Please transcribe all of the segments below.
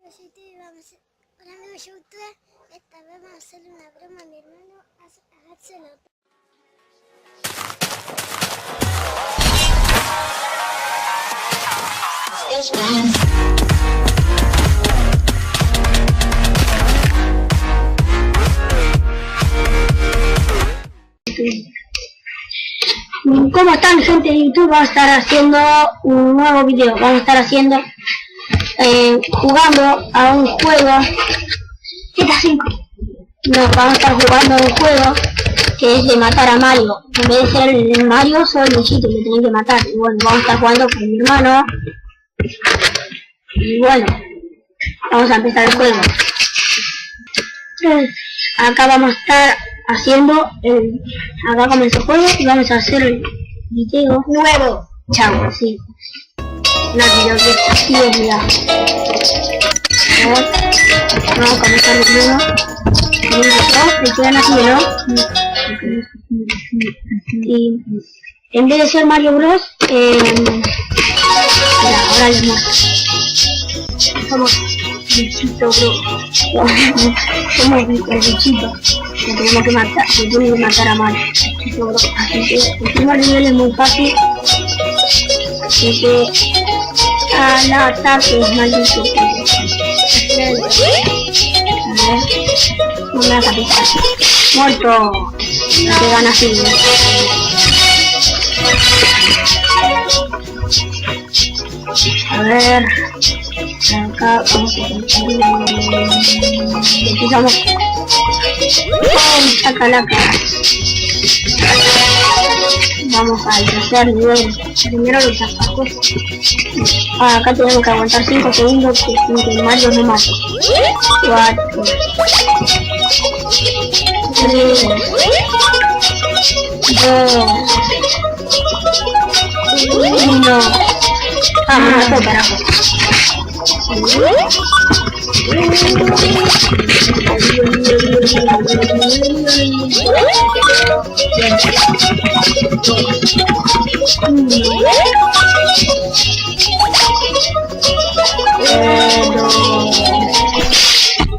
Hola amigos youtubers, esta vez vamos a hacerle una broma a mi hermano, hágaselo. ¿Cómo están, gente de YouTube? Vamos a estar haciendo un nuevo video. Vamos a estar haciendo jugando a un juego GTA 5. No, vamos a estar jugando a un juego que es de matar a Mario. En vez de ser el Mario, soy Luisito, le tienen que matar. Y bueno, vamos a estar jugando con mi hermano. Y bueno, vamos a empezar el juego. Acá vamos a estar haciendo acá comenzó el juego y vamos a hacer el video nuevo. Chao, sí. No olvido que así es, mira. Vamos a comenzar de nuevo. Me quedan así, ¿no? Y en vez de ser Mario Bros, mira, ahora les muestro. Somos bichito, bro. Somos el bichito. Le tenemos que matar, le tienen que matar a Mario. Así que el primer nivel es muy fácil. Así que al ataque es maldito. A ver, no me vas a pisar. Muerto. No te gana así. A ver. Acá vamos a empezamos. Chacalaca. Vamos al tercer nivel. Primero los zapacos. Acá tenemos que aguantar 5 segundos sin que Mario no mate. 4 3 2 1. Ah, me mató, carajo.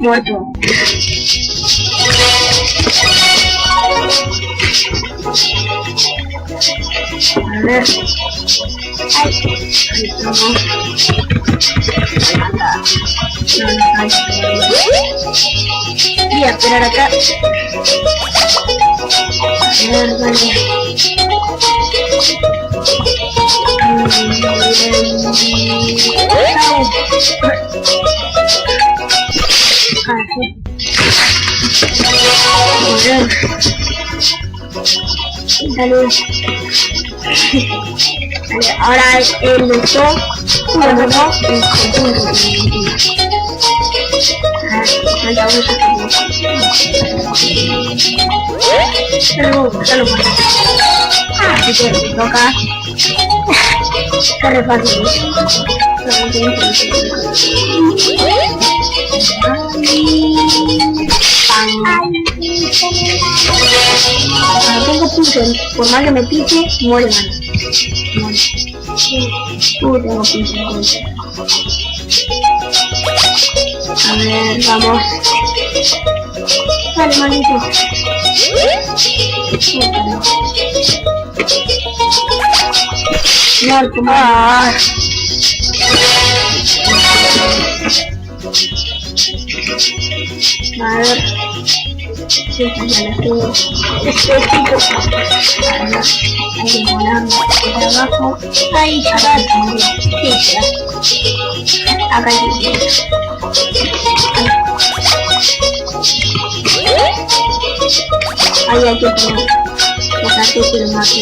Muerto. A ver. Ay. Voy a esperar acá. A ver, vale. Dale. Ahora el doctor bueno, el conjunto. Pero ya lo puedo. Así que me toca. Está re fácil. Tengo pincel, por más que me pique, muere Mario. Tengo pincel. A ver, vamos. Vale, manito. Muerto, ah. A ver. Sí, ya la tengo. Ahí volando por abajo. Ahí ya va. Sí, ya. Acá hay que ahí hay que poner. Fíjate que lo mató.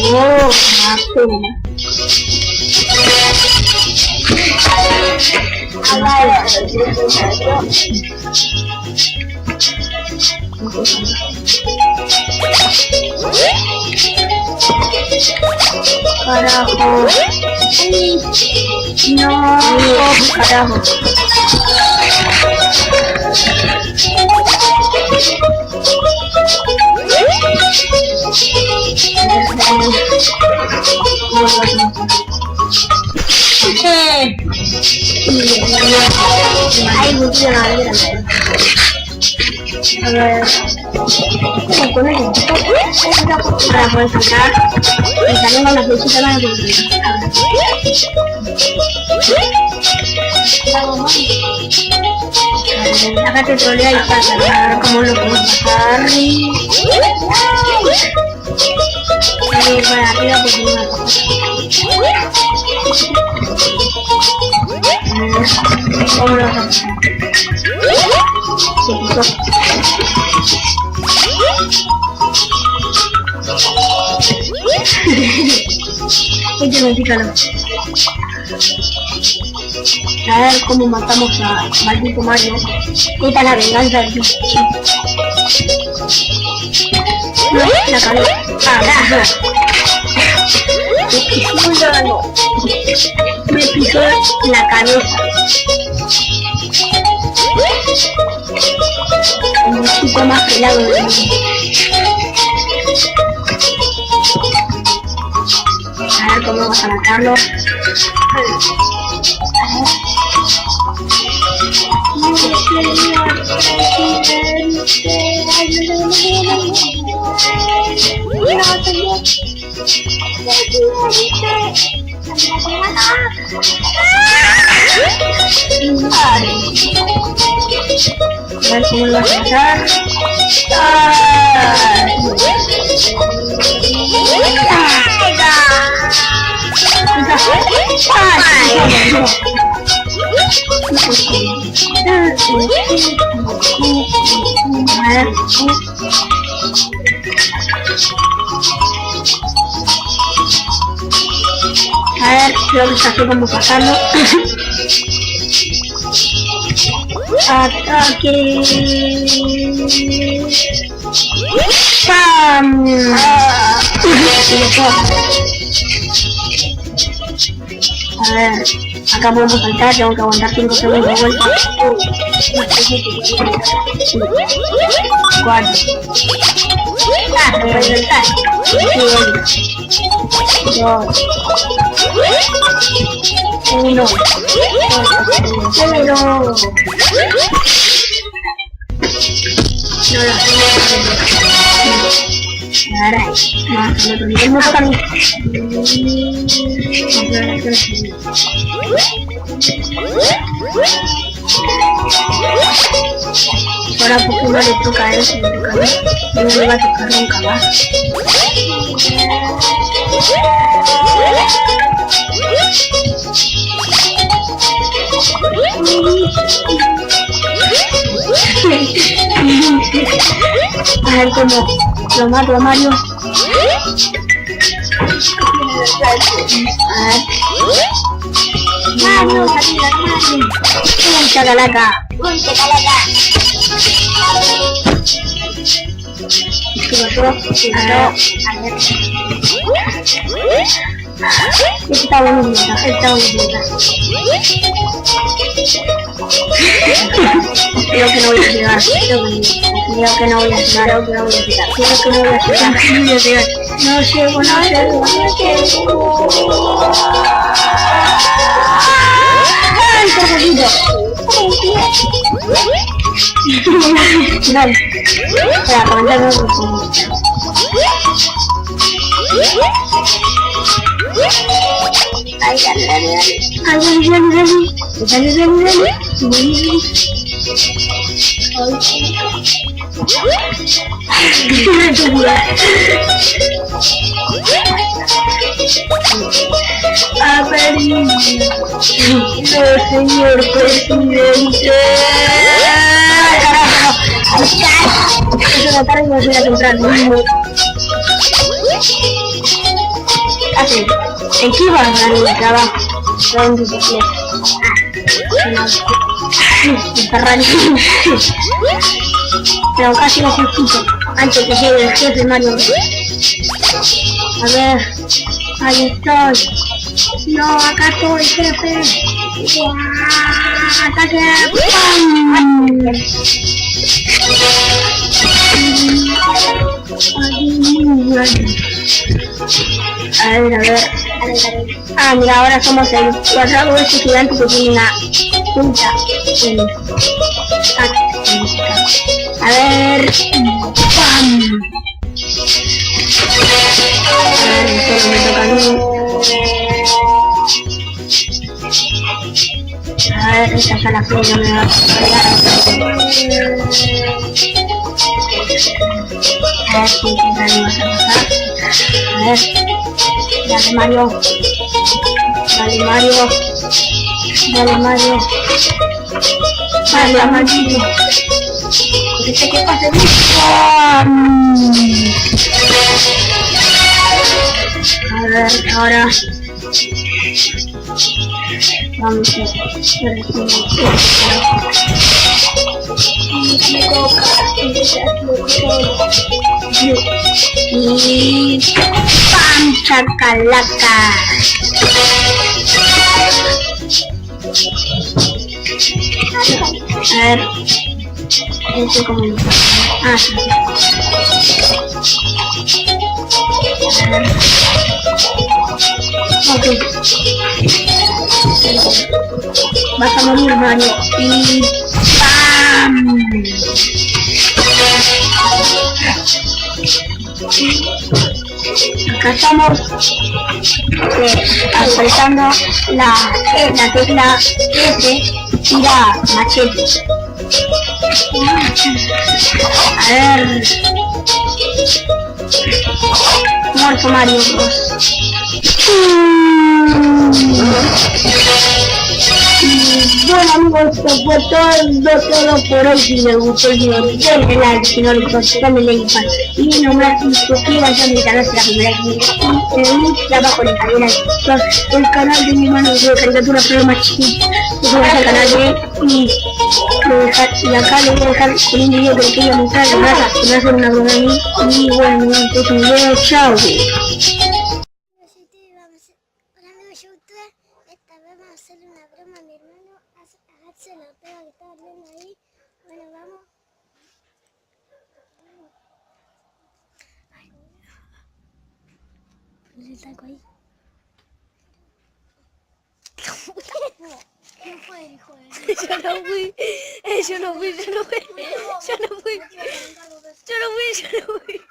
Carajo. No, carajo. Ay, consigo nada grande. A ver. ¿Cómo con eso? Para poder saltar. Y también con la flechita más de acá te trolea y pasa. A ver cómo lo podemos pasar. Y para arriba porque no me ¿cómo lo vas a pasar? Se puso. Este mexicano. A ver cómo matamos a maldito Mario. Esta es la venganza del bicho. No, la cabeza. Ah, me pisó la cabeza. El bichito más pelado del mundo. A ver cómo vas a matarlo. A ver cómo lo vas a matar. A ver, creo que ya sé cómo pasarlo. Ataque. ¡Pam! A ver, acá podemos saltar, tengo que aguantar 5 segundos de vuelta. 4. Ah, se puede saltar. 2. 1. Pero... Ahora, más el otro nivel me toca a mí. Ahora porque no le toca a él, si le toca a mí, no le va a tocar nunca más. A ver cómo lo mato a Mario. A ver. Mario, salida, Mario. ¡Uy, chacalaca! ¡Uy, chacalaca! ¿Qué pasó? ¿Qué pasó? A ver. Está bonito, está bonito. Creo que no voy a llegar, creo que no voy a llegar, creo que no voy a llegar. No llego. ¡Ay, qué poquito! Dale. Espera, comentarme un poco. Ay, señor presidente. Es una tarde y me voy a comprar mismo. Así, ¿en qué iba a ganar el trabajo? Son bicicletas. Pero casi lo justico antes que llegue el jefe Mario. A ver, ahí estoy. No, acá estoy, jefe. Ataque. A ver. Ah, mira, ahora somos el cuadrado ese gigante que tiene una punta en... A ver... ¡Pam! A ver, solo me toca a mí. A ver, esta ya la fe, no me va a cargar. A ver si intentaremos avanzar. A ver. Dale Mario. Dale Mario. Dale Mario. Dale Mario. Dice que pase mucho. A ver, ahora. Vamos a hacer esto. Me toca y ¡pam! ¡Chacalaca! A ver, este como el... Ah, sí, sí. A ver. Ok. Vas a morir, Mario. Y ¡pam! Acá estamos apretando la tecla S y la machete. A ver. Muerto Mario Bros. Bueno amigos, esto fue todo por hoy. Si les gustó el video, denle like, si no les gustó, denle like y no me suscríbanse a mi canal si es la primera vez. Y en el link de abajo les daré la descripción del canal de mi hermano de caricatura, pero más chiquito. Suscríbanse al canal de él y acá les voy a dejar con un video que les quería mostrar de raza que me hacen una broma a mí. Y bueno, este es un video, chao. Hola amigos youtubers, esta vez vamos a hacerle una broma a mi hermano, hágaselo a Teo que está hablando ahí. Bueno, vamos. Ponle el taco ahí. ¿Quién fue el hijo de él? Yo no fui. Yo no fui.